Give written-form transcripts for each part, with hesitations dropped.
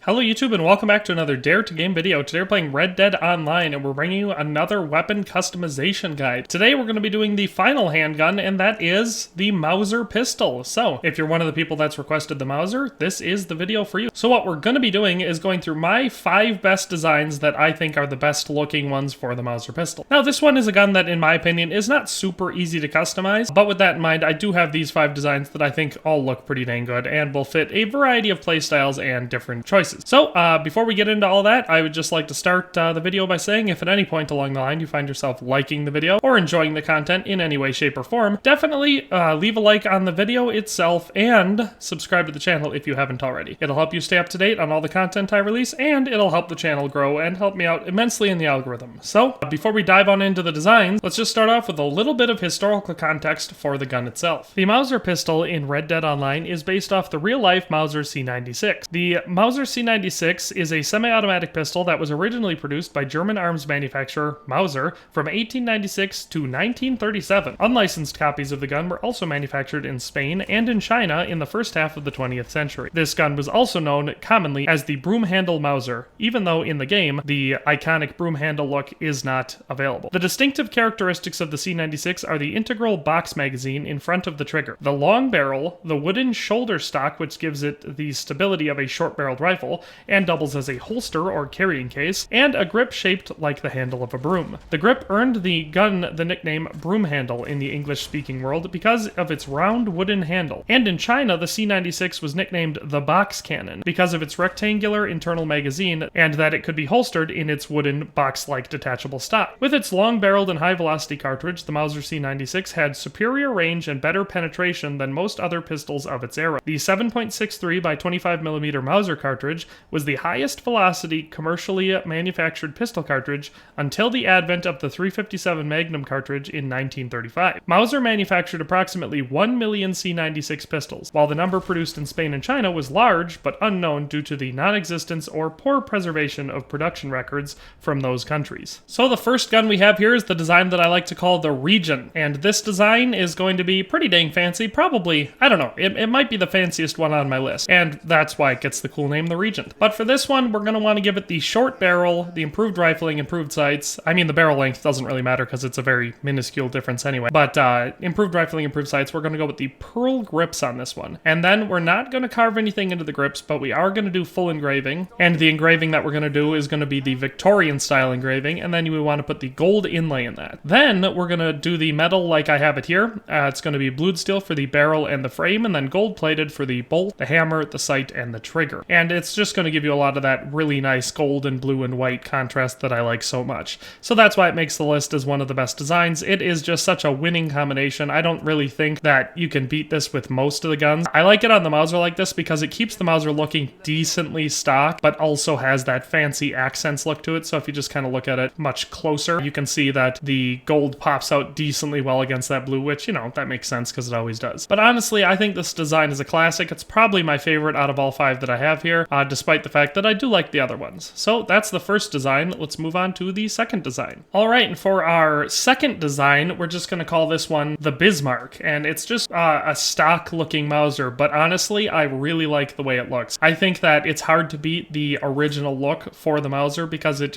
Hello YouTube and welcome back to another Dare to Game video. Today we're playing Red Dead Online and we're bringing you another weapon customization guide. Today we're going to be doing the final handgun, and that is the Mauser Pistol. So if you're one of the people that's requested the Mauser, this is the video for you. So what we're going to be doing is going through my 5 best designs that I think are the best looking ones for the Mauser Pistol. Now this one is a gun that in my opinion is not super easy to customize, but with that in mind I do have these 5 designs that I think all look pretty dang good and will fit a variety of playstyles and different choices. So, before we get into all that, I would just like to start the video by saying if at any point along the line you find yourself liking the video or enjoying the content in any way, shape, or form, definitely leave a like on the video itself and subscribe to the channel if you haven't already. It'll help you stay up to date on all the content I release, and it'll help the channel grow and help me out immensely in the algorithm. So, before we dive on into the designs, let's just start off with a little bit of historical context for the gun itself. The Mauser Pistol in Red Dead Online is based off the real-life Mauser C96. The Mauser C96 is a semi-automatic pistol that was originally produced by German arms manufacturer Mauser from 1896 to 1937. Unlicensed copies of the gun were also manufactured in Spain and in China in the first half of the 20th century. This gun was also known commonly as the broom handle Mauser, even though in the game the iconic broom handle look is not available. The distinctive characteristics of the C96 are the integral box magazine in front of the trigger, the long barrel, the wooden shoulder stock which gives it the stability of a short-barreled rifle and doubles as a holster or carrying case, and a grip shaped like the handle of a broom. The grip earned the gun the nickname broom handle in the English-speaking world because of its round wooden handle, and in China the C96 was nicknamed the box cannon because of its rectangular internal magazine and that it could be holstered in its wooden box-like detachable stock. With its long-barreled and high-velocity cartridge, the Mauser C96 had superior range and better penetration than most other pistols of its era. The 7.63 by 25mm Mauser cartridge was the highest velocity commercially manufactured pistol cartridge until the advent of the 357 Magnum cartridge in 1935. Mauser manufactured approximately 1 million C96 pistols, while the number produced in Spain and China was large but unknown due to the non-existence or poor preservation of production records from those countries. So the first gun we have here is the design that I like to call the Regent, and this design is going to be pretty dang fancy, probably, I don't know, it might be the fanciest one on my list, and that's why it gets the cool name the Regent. But for this one, we're going to want to give it the short barrel, the improved rifling, improved sights. I mean, the barrel length doesn't really matter because it's a very minuscule difference anyway. But improved rifling, improved sights, we're going to go with the pearl grips on this one. And then we're not going to carve anything into the grips, but we are going to do full engraving. And the engraving that we're going to do is going to be the Victorian style engraving. And then you want to put the gold inlay in that. Then we're going to do the metal like I have it here. It's going to be blued steel for the barrel and the frame, and then gold plated for the bolt, the hammer, the sight, and the trigger. And it's just going to give you a lot of that really nice gold and blue and white contrast that I like so much. So that's why it makes the list as one of the best designs. It is just such a winning combination. I don't really think that you can beat this with most of the guns. I like it on the Mauser like this because it keeps the Mauser looking decently stock, but also has that fancy accents look to it. So if you just kind of look at it much closer, you can see that the gold pops out decently well against that blue, which, you know, that makes sense because it always does. But honestly, I think this design is a classic. It's probably my favorite out of all 5 that I have here, despite the fact that I do like the other ones. So that's the first design. Let's move on to the second design. All right, and for our second design, we're just going to call this one the Bismark, and it's just a stock-looking Mauser, but honestly, I really like the way it looks. I think that it's hard to beat the original look for the Mauser because it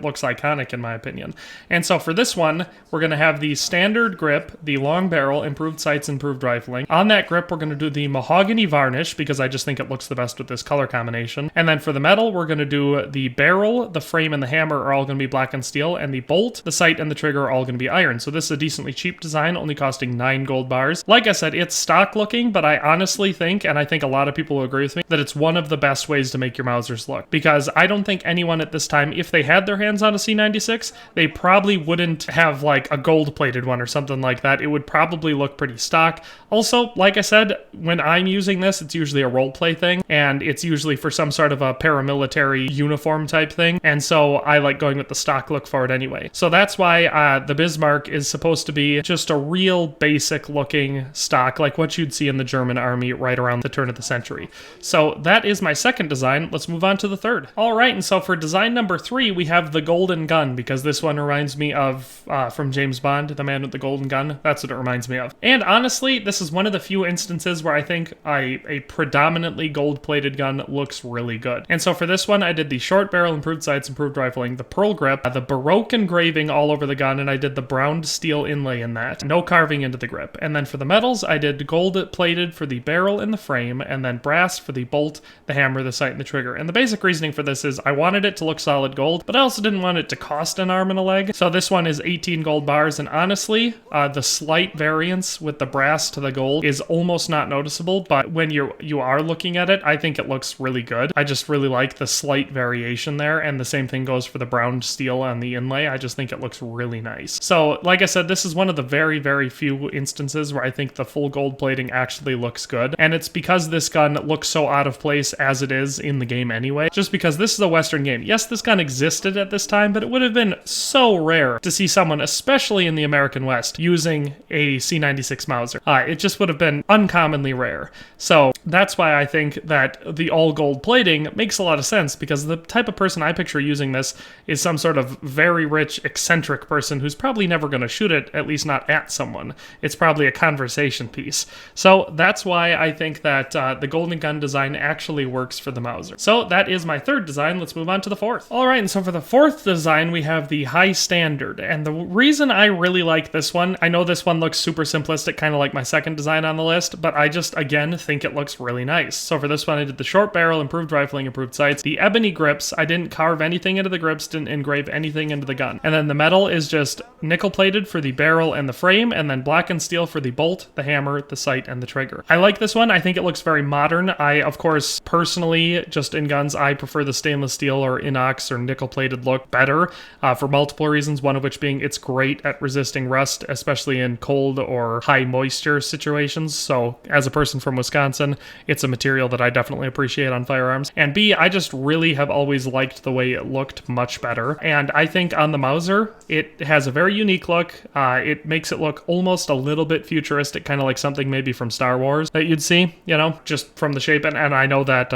looks iconic in my opinion. And so for this one, we're going to have the standard grip, the long barrel, improved sights, improved rifling. On that grip, we're going to do the mahogany varnish because I just think it looks the best with this color combination. And then for the metal, we're going to do the barrel, the frame, and the hammer are all going to be black and steel, and the bolt, the sight, and the trigger are all going to be iron. So this is a decently cheap design, only costing 9 gold bars. Like I said, it's stock looking, but I honestly think, and I think a lot of people will agree with me, that it's one of the best ways to make your Mausers look. Because I don't think anyone at this time, if they had their hands on a C96, they probably wouldn't have like a gold-plated one or something like that. It would probably look pretty stock. Also, like I said, when I'm using this, it's usually a roleplay thing, and it's usually for some sort of a paramilitary uniform type thing, and so I like going with the stock look for it anyway. So that's why the Bismarck is supposed to be just a real basic looking stock, like what you'd see in the German army right around the turn of the century. So that is my second design. Let's move on to the third. All right, and so for design number 3, we have the golden gun, because this one reminds me of, from James Bond, the man with the golden gun. That's what it reminds me of. And honestly, this is one of the few instances where I think a predominantly gold-plated gun looks really good. And so for this one, I did the short barrel, improved sights, improved rifling, the pearl grip, the Baroque engraving all over the gun, and I did the browned steel inlay in that. No carving into the grip. And then for the metals, I did gold plated for the barrel and the frame, and then brass for the bolt, the hammer, the sight, and the trigger. And the basic reasoning for this is I wanted it to look solid gold, but I also didn't want it to cost an arm and a leg. So this one is 18 gold bars, and honestly, the slight variance with the brass to the gold is almost not noticeable, but when you are looking at it, I think it looks really good. I just really like the slight variation there, and the same thing goes for the brown steel on the inlay. I just think it looks really nice. So like I said, this is one of the very, very few instances where I think the full gold plating actually looks good, and it's because this gun looks so out of place as it is in the game anyway, just because this is a Western game. Yes, this gun existed at this time, but it would have been so rare to see someone, especially in the American West, using a C96 Mauser. It just would have been uncommonly rare. So that's why I think that the all gold plating makes a lot of sense, because the type of person I picture using this is some sort of very rich, eccentric person who's probably never going to shoot it, at least not at someone. It's probably a conversation piece. So that's why I think that the golden gun design actually works for the Mauser. So that is my third design. Let's move on to the fourth. All right, and so for the fourth design, we have the high standard. And the reason I really like this one, I know this one looks super simplistic, kind of like my second design on the list, but I just, again, think it looks really nice. So for this one, I did the short barrel, improved rifling, improved sights, the ebony grips. I didn't carve anything into the grips, didn't engrave anything into the gun. And then the metal is just nickel plated for the barrel and the frame, and then black and steel for the bolt, the hammer, the sight, and the trigger. I like this one. I think it looks very modern. I, of course, personally, just in guns, I prefer the stainless steel or inox or nickel plated look better for multiple reasons, one of which being it's great at resisting rust, especially in cold or high moisture situations. So as a person from Wisconsin, it's a material that I definitely appreciate on firearms. And B, I just really have always liked the way it looked much better. And I think on the Mauser, it has a very unique look. It makes it look almost a little bit futuristic, kind of like something maybe from Star Wars that you'd see, you know, just from the shape. And I know that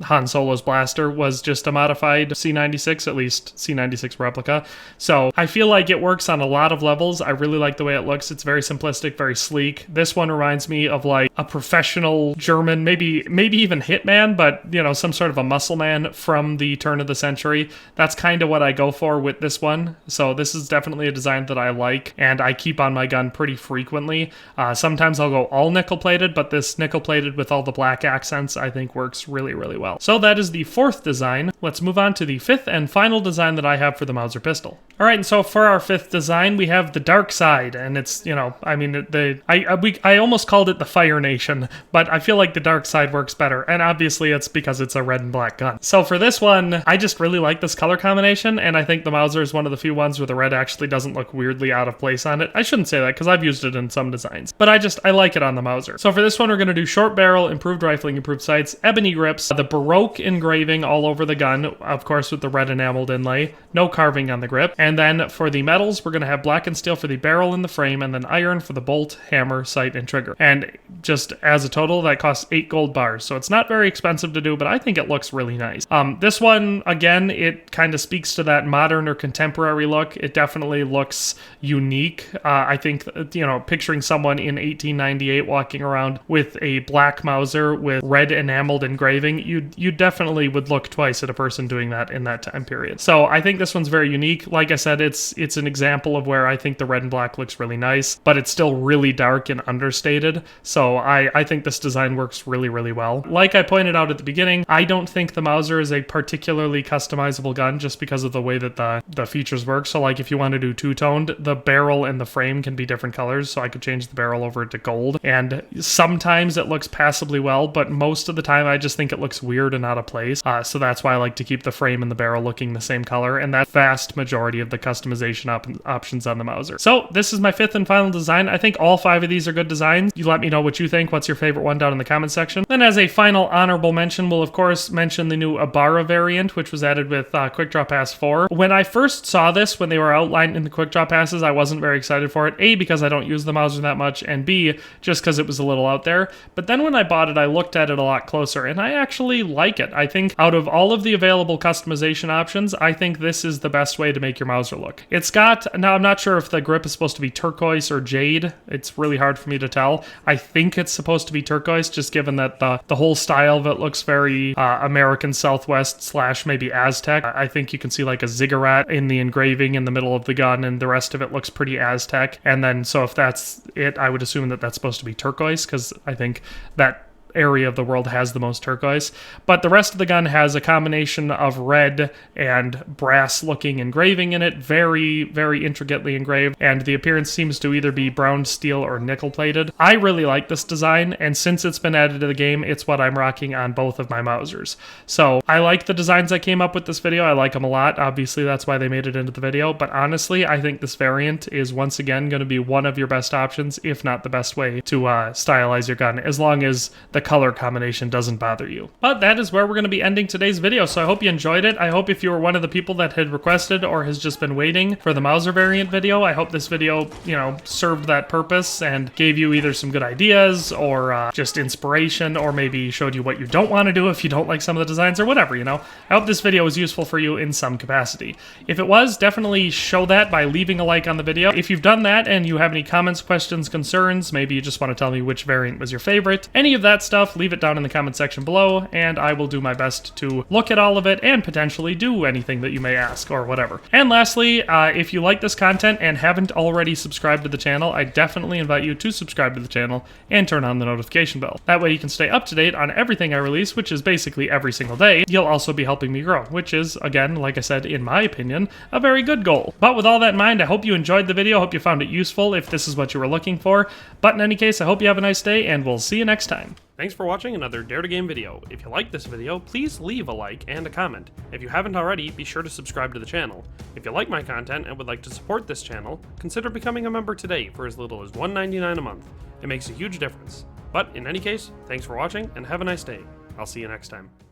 Han Solo's blaster was just a modified C96, at least C96 replica. So I feel like it works on a lot of levels. I really like the way it looks. It's very simplistic, very sleek. This one reminds me of like a professional German, maybe even hitman, but you know, some sort of a muscle man from the turn of the century. That's kind of what I go for with this one. So this is definitely a design that I like, and I keep on my gun pretty frequently. Sometimes I'll go all nickel plated, but this nickel plated with all the black accents I think works really, really well. So that is the fourth design. Let's move on to the fifth and final design that I have for the Mauser pistol. All right, and so for our fifth design, we have the dark side, and it's, you know, I mean, I almost called it the Fire Nation, but I feel like the dark side works better, and obviously it's because it's a red and black gun. So for this one, I just really like this color combination, and I think the Mauser is one of the few ones where the red actually doesn't look weirdly out of place on it. I shouldn't say that, because I've used it in some designs, but I like it on the Mauser. So for this one, we're going to do short barrel, improved rifling, improved sights, ebony grips, the Baroque engraving all over the gun, of course with the red enameled inlay, no carving on the grip, and then for the metals, we're going to have black and steel for the barrel and the frame, and then iron for the bolt, hammer, sight, and trigger. And just as a total, that costs 8 gold bars, so it's not very expensive to do, but I think it looks really nice. This one, again, it kind of speaks to that modern or contemporary look. It definitely looks unique. I think, you know, picturing someone in 1898 walking around with a black Mauser with red enameled engraving, you definitely would look twice at a person doing that in that time period. So I think this one's very unique. Like I said, it's an example of where I think the red and black looks really nice, but it's still really dark and understated. So I think this design works really, really well. Like I pointed out at the beginning, I don't think the Mauser is a particularly customizable gun just because of the way that the features work. So like if you want to do two-toned, the barrel and the frame can be different colors, so I could change the barrel over to gold. And sometimes it looks passably well, but most of the time I just think it looks weird and out of place. So that's why I like to keep the frame and the barrel looking the same color, and that's vast majority of the customization options on the Mauser. So this is my fifth and final design. I think all 5 of these are good designs. You let me know what you think. What's your favorite one down in the comment section. Then as a final honorable mention, we'll of course mention the new Ibarra variant, which was added with Quick Draw Pass 4. When I first saw this, when they were outlined in the Quick Draw Passes, I wasn't very excited for it. A, because I don't use the Mauser that much, and B, just because it was a little out there. But then when I bought it, I looked at it a lot closer, and I actually like it. I think out of all of the available customization options, I think this is the best way to make your Mauser look. It's got, now I'm not sure if the grip is supposed to be turquoise or jade. It's really hard for me to tell. I think it's supposed to be turquoise, just given that the whole style of it looks very very American Southwest slash maybe Aztec. I think you can see like a ziggurat in the engraving in the middle of the gun, and the rest of it looks pretty Aztec. And then, so if that's it, I would assume that that's supposed to be turquoise, because I think that area of the world has the most turquoise. But the rest of the gun has a combination of red and brass looking engraving in it, very, very intricately engraved, and the appearance seems to either be brown steel or nickel plated. I really like this design, and since it's been added to the game, it's what I'm rocking on both of my Mausers. So I like the designs I came up with this video. I like them a lot. Obviously that's why they made it into the video, but honestly I think this variant is once again going to be one of your best options, if not the best way to stylize your gun, as long as the color combination doesn't bother you. But that is where we're going to be ending today's video, so I hope you enjoyed it. I hope if you were one of the people that had requested or has just been waiting for the Mauser variant video, I hope this video, you know, served that purpose and gave you either some good ideas or just inspiration, or maybe showed you what you don't want to do if you don't like some of the designs or whatever, you know. I hope this video was useful for you in some capacity. If it was, definitely show that by leaving a like on the video. If you've done that and you have any comments, questions, concerns, maybe you just want to tell me which variant was your favorite, any of that stuff, leave it down in the comment section below, and I will do my best to look at all of it and potentially do anything that you may ask or whatever. And lastly, if you like this content and haven't already subscribed to the channel, I definitely invite you to subscribe to the channel and turn on the notification bell. That way you can stay up to date on everything I release, which is basically every single day. You'll also be helping me grow, which is, again, like I said, in my opinion, a very good goal. But with all that in mind, I hope you enjoyed the video. I hope you found it useful if this is what you were looking for. But in any case, I hope you have a nice day, and we'll see you next time. Thanks for watching another Dare to Game video. If you liked this video, please leave a like and a comment. If you haven't already, be sure to subscribe to the channel. If you like my content and would like to support this channel, consider becoming a member today for as little as $1.99 a month. It makes a huge difference. But in any case, thanks for watching and have a nice day. I'll see you next time.